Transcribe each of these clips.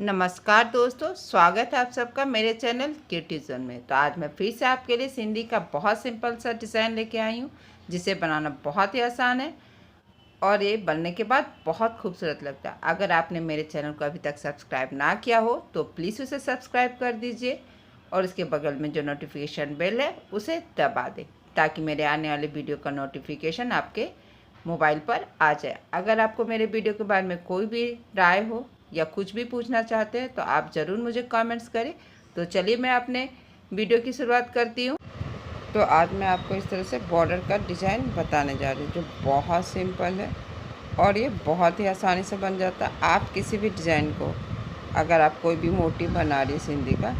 नमस्कार दोस्तों, स्वागत है आप सबका मेरे चैनल क्यूटी जोन में। तो आज मैं फिर से आपके लिए सिंधी का बहुत सिंपल सा डिज़ाइन लेके आई हूँ, जिसे बनाना बहुत ही आसान है और ये बनने के बाद बहुत खूबसूरत लगता है। अगर आपने मेरे चैनल को अभी तक सब्सक्राइब ना किया हो तो प्लीज़ उसे सब्सक्राइब कर दीजिए और इसके बगल में जो नोटिफिकेशन बेल है उसे दबा दें, ताकि मेरे आने वाले वीडियो का नोटिफिकेशन आपके मोबाइल पर आ जाए। अगर आपको मेरे वीडियो के बारे में कोई भी राय हो या कुछ भी पूछना चाहते हैं तो आप ज़रूर मुझे कमेंट्स करें। तो चलिए मैं अपने वीडियो की शुरुआत करती हूँ। तो आज मैं आपको इस तरह से बॉर्डर का डिज़ाइन बताने जा रही हूँ, जो बहुत सिंपल है और ये बहुत ही आसानी से बन जाता है। आप किसी भी डिज़ाइन को, अगर आप कोई भी मोटिव बना रही है सिंधी का,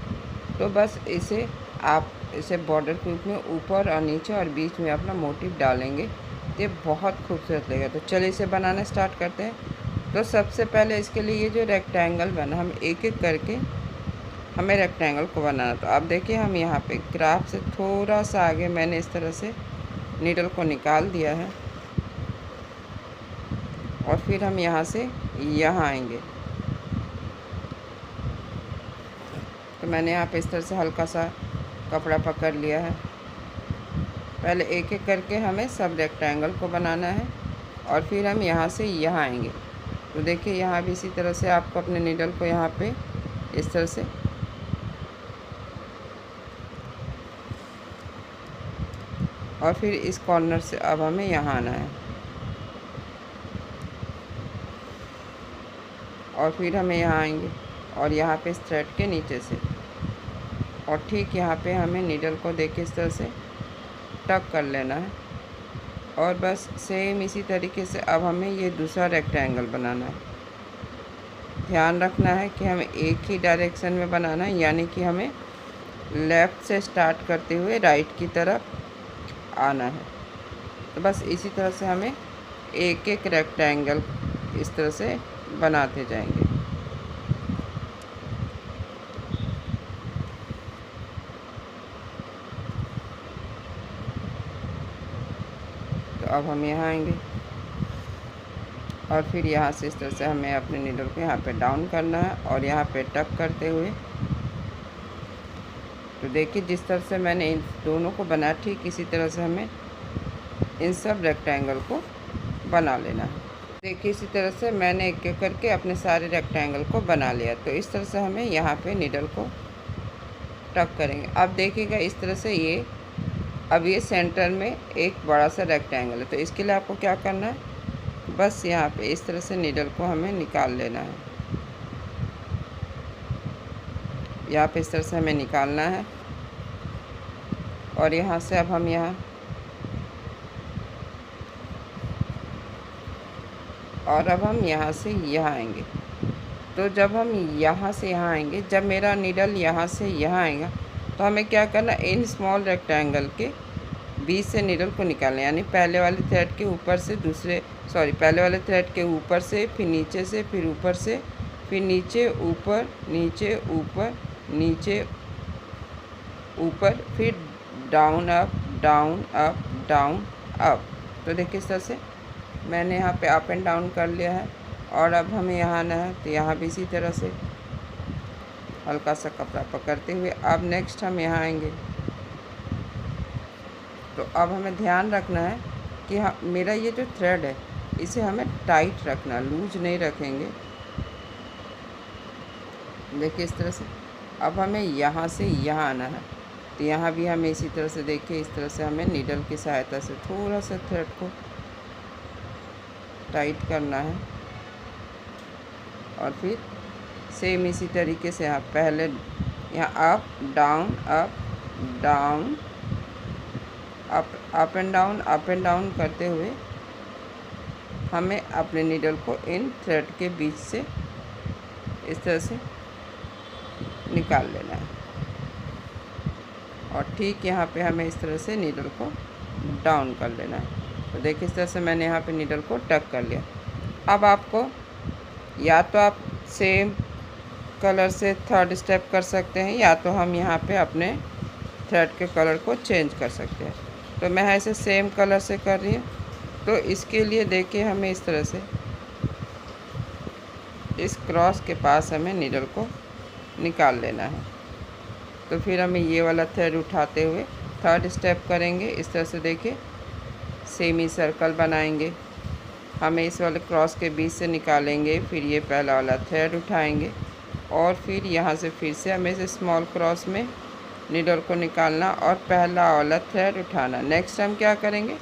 तो बस इसे बॉर्डर के रूप में ऊपर और नीचे और बीच में अपना मोटिव डालेंगे, ये बहुत खूबसूरत लगेगा। तो चलिए इसे बनाना स्टार्ट करते हैं। तो सबसे पहले इसके लिए ये जो रेक्टेंगल बना, हम एक एक करके हमें रेक्टेंगल को बनाना। तो आप देखिए, हम यहाँ पे ग्राफ से थोड़ा सा आगे मैंने इस तरह से नीडल को निकाल दिया है और फिर हम यहाँ से यहाँ आएंगे। तो मैंने यहाँ पे इस तरह से हल्का सा कपड़ा पकड़ लिया है। पहले एक एक करके हमें सब रेक्टेंगल को बनाना है और फिर हम यहाँ से यहाँ आएंगे। तो देखिए, यहाँ भी इसी तरह से आपको अपने नीडल को यहाँ पे इस तरह से और फिर इस कॉर्नर से अब हमें यहाँ आना है और फिर हमें यहाँ आएंगे और यहाँ पे इस थ्रेड के नीचे से और ठीक यहाँ पे हमें नीडल को देके इस तरह से टक कर लेना है। और बस सेम इसी तरीके से अब हमें ये दूसरा रेक्टेंगल बनाना है। ध्यान रखना है कि हमें एक ही डायरेक्शन में बनाना है, यानी कि हमें लेफ़्ट से स्टार्ट करते हुए राइट की तरफ आना है। तो बस इसी तरह से हमें एक एक रेक्टेंगल इस तरह से बनाते जाएंगे। तो अब हम यहाँ आएंगे और फिर यहाँ से इस तरह से हमें अपने नीडल को यहाँ पे डाउन करना है और यहाँ पे टक करते हुए, तो देखिए जिस तरह से मैंने इन दोनों को बनाया, ठीक इसी तरह से हमें इन सब रेक्टेंगल को बना लेना है। देखिए इसी तरह से मैंने एक एक करके अपने सारे रेक्टेंगल को बना लिया। तो इस तरह से हमें यहाँ पे नीडल को टक करेंगे। अब देखिएगा इस तरह से अब ये सेंटर में एक बड़ा सा रेक्टेंगल है। तो इसके लिए आपको क्या करना है, बस यहाँ पे इस तरह से नीडल को हमें निकाल लेना है। यहाँ पे इस तरह से हमें निकालना है और यहाँ से अब हम यहाँ और अब हम यहाँ से यहाँ आएंगे। तो जब हम यहाँ से यहाँ आएंगे, जब मेरा नीडल यहाँ से यहाँ आएगा, तो हमें क्या करना, इन स्मॉल रेक्टेंगल के बीच से नीडल को निकालना है। यानी पहले वाले थ्रेड के ऊपर से पहले वाले थ्रेड के ऊपर से, फिर नीचे से, फिर ऊपर से, फिर नीचे ऊपर, नीचे ऊपर, नीचे ऊपर, फिर down up, down up, down up. तो देखिए इस तरह से मैंने यहाँ पे अप एंड डाउन कर लिया है और अब हमें यहाँ आना है। तो यहाँ भी इसी तरह से हल्का सा कपड़ा पकड़ते हुए अब नेक्स्ट हम यहाँ आएंगे। तो अब हमें ध्यान रखना है कि मेरा ये जो थ्रेड है इसे हमें टाइट रखना, लूज नहीं रखेंगे। देखिए इस तरह से अब हमें यहाँ से यहाँ आना है। तो यहाँ भी हमें इसी तरह से, देखिए इस तरह से हमें नीडल की सहायता से थोड़ा सा थ्रेड को टाइट करना है और फिर सेम इसी तरीके से आप पहले यहाँ up down, up down, up and down, up and down करते हुए हमें अपने नीडल को इन थ्रेड के बीच से इस तरह से निकाल लेना है और ठीक यहाँ पे हमें इस तरह से नीडल को डाउन कर लेना है। तो देखिए इस तरह से मैंने यहाँ पे नीडल को टक कर लिया। अब आपको या तो आप सेम कलर से थर्ड स्टेप कर सकते हैं, या तो हम यहाँ पे अपने थ्रेड के कलर को चेंज कर सकते हैं। तो मैं ऐसे सेम कलर से कर रही हूँ। तो इसके लिए देखिए हमें इस तरह से इस क्रॉस के पास हमें नीडल को निकाल लेना है। तो फिर हमें ये वाला थ्रेड उठाते हुए थर्ड स्टेप करेंगे। इस तरह से देखिए सेमी सर्कल बनाएंगे। हमें इस वाले क्रॉस के बीच से निकालेंगे, फिर ये पहला वाला थ्रेड उठाएंगे और फिर यहाँ से फिर से हमें इस स्मॉल क्रॉस में नीडल को निकालना और पहला वाला थ्रेड उठाना। नेक्स्ट हम क्या करेंगे,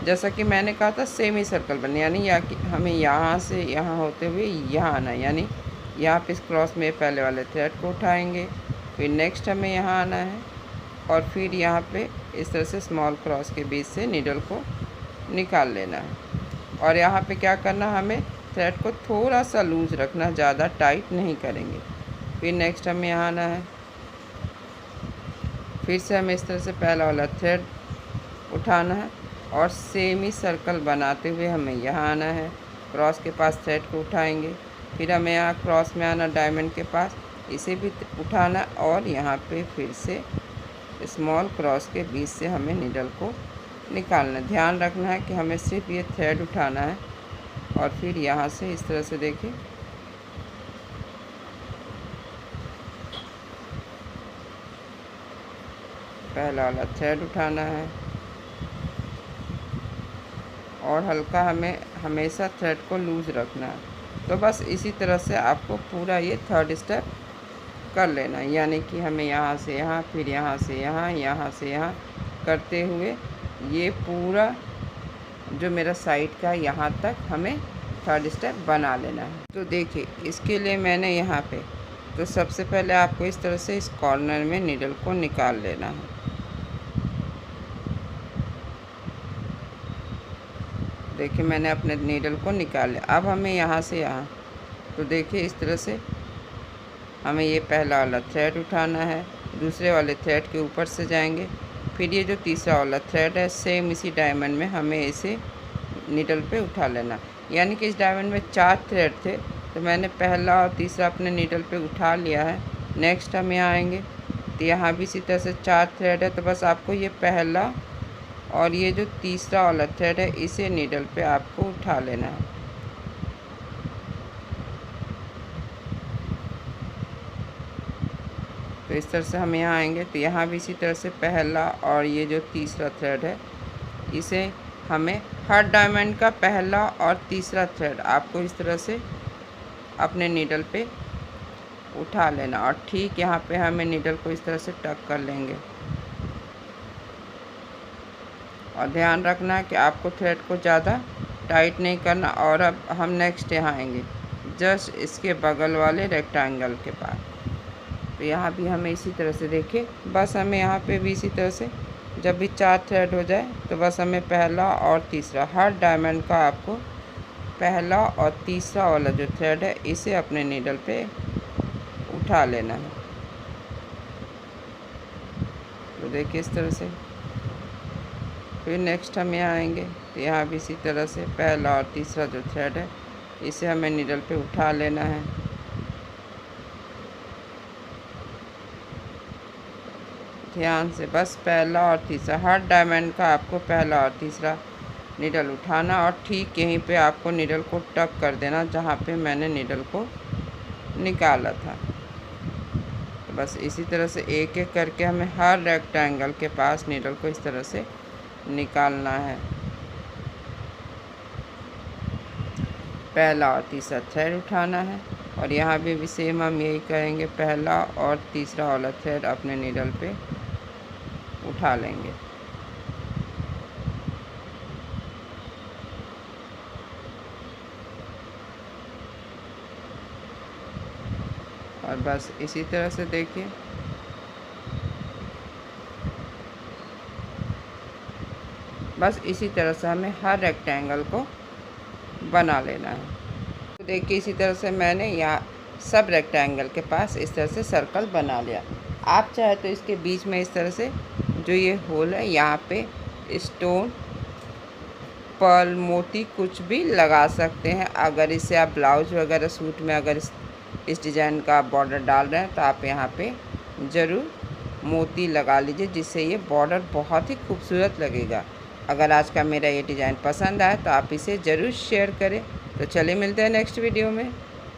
जैसा कि मैंने कहा था सेमी सर्कल बनना, यानी हमें यहाँ से यहाँ होते हुए यहाँ आना, यानी यहाँ पे इस क्रॉस में पहले वाले थ्रेड को उठाएंगे, फिर नेक्स्ट हमें यहाँ आना है और फिर यहाँ पे इस तरह से स्मॉल क्रॉस के बीच से नीडल को निकाल लेना है। और यहाँ पे क्या करना, हमें थ्रेड को थोड़ा सा लूज रखना, ज़्यादा टाइट नहीं करेंगे। फिर नेक्स्ट हमें यहाँ आना है, फिर से हमें इस तरह से पहला वाला थ्रेड उठाना है और सेमी सर्कल बनाते हुए हमें यहाँ आना है, क्रॉस के पास थ्रेड को उठाएंगे, फिर हमें यहाँ क्रॉस में आना डायमंड के पास, इसे भी उठाना और यहाँ पे फिर से स्मॉल क्रॉस के बीच से हमें नीडल को निकालना। ध्यान रखना है कि हमें सिर्फ ये थ्रेड उठाना है और फिर यहाँ से इस तरह से देखिए पहला वाला थ्रेड उठाना है और हल्का हमें हमेशा थ्रेड को लूज रखना है। तो बस इसी तरह से आपको पूरा ये थर्ड स्टेप कर लेना, यानी कि हमें यहाँ से यहाँ, फिर यहाँ से यहाँ, यहाँ से यहाँ करते हुए ये पूरा जो मेरा साइड का यहाँ तक हमें थर्ड स्टेप बना लेना है। तो देखिए इसके लिए मैंने यहाँ पे, तो सबसे पहले आपको इस तरह से इस कॉर्नर में नीडल को निकाल लेना है। देखिए मैंने अपने नीडल को निकाल लिया। अब हमें यहाँ से यहाँ, तो देखिए इस तरह से हमें ये पहला वाला थ्रेड उठाना है, दूसरे वाले थ्रेड के ऊपर से जाएंगे, फिर ये जो तीसरा वाला थ्रेड है सेम इसी डायमंड में हमें इसे नीडल पे उठा लेना। यानी कि इस डायमंड में 4 थ्रेड थे, तो मैंने पहला और तीसरा अपने नीडल पे उठा लिया है। नेक्स्ट हम यहाँ आएंगे तो यहाँ भी इसी तरह से 4 थ्रेड है, तो बस आपको ये पहला और ये जो तीसरा वाला थ्रेड है इसे नीडल पे आपको उठा लेना है। तो इस तरह से हम यहाँ आएंगे तो यहाँ भी इसी तरह से पहला और ये जो तीसरा थ्रेड है इसे हमें हर डायमंड का पहला और तीसरा थ्रेड आपको इस तरह से अपने नीडल पे उठा लेना और ठीक यहाँ पे हमें नीडल को इस तरह से टक कर लेंगे। और ध्यान रखना है कि आपको थ्रेड को ज़्यादा टाइट नहीं करना। और अब हम नेक्स्ट यहाँ आएंगे जस्ट इसके बगल वाले रेक्टेंगल के पास, तो यहाँ भी हमें इसी तरह से देखिए, बस हमें यहाँ पे भी इसी तरह से जब भी 4 थ्रेड हो जाए तो बस हमें पहला और तीसरा हर डायमंड का आपको पहला और तीसरा वाला जो थ्रेड है इसे अपने नीडल पे उठा लेना है। तो देखिए इस तरह से फिर नेक्स्ट हम यहाँ आएंगे तो यहाँ भी इसी तरह से पहला और तीसरा जो थ्रेड है इसे हमें नीडल पे उठा लेना है। ध्यान से बस पहला और तीसरा हर डायमंड का आपको पहला और तीसरा नीडल उठाना और ठीक यहीं पे आपको नीडल को टक कर देना जहाँ पे मैंने नीडल को निकाला था। तो बस इसी तरह से एक एक करके हमें हर रेक्टेंगल के पास नीडल को इस तरह से निकालना है। पहला और तीसरा थ्रेड उठाना है और यहाँ भी सेम हम यही करेंगे, पहला और तीसरा वाला थ्रेड अपने नीडल पे उठा लेंगे। और बस इसी तरह से देखिए बस इसी तरह से हमें हर रेक्टेंगल को बना लेना है। तो देखिए इसी तरह से मैंने यहाँ सब रेक्टेंगल के पास इस तरह से सर्कल बना लिया। आप चाहे तो इसके बीच में इस तरह से जो ये होल है यहाँ पे स्टोन, पर्ल, मोती कुछ भी लगा सकते हैं। अगर इसे आप ब्लाउज वगैरह सूट में अगर इस डिज़ाइन का बॉर्डर डाल रहे हैं तो आप यहाँ पे ज़रूर मोती लगा लीजिए, जिससे ये बॉर्डर बहुत ही खूबसूरत लगेगा। अगर आज का मेरा ये डिज़ाइन पसंद आए तो आप इसे ज़रूर शेयर करें। तो चलिए मिलते हैं नेक्स्ट वीडियो में।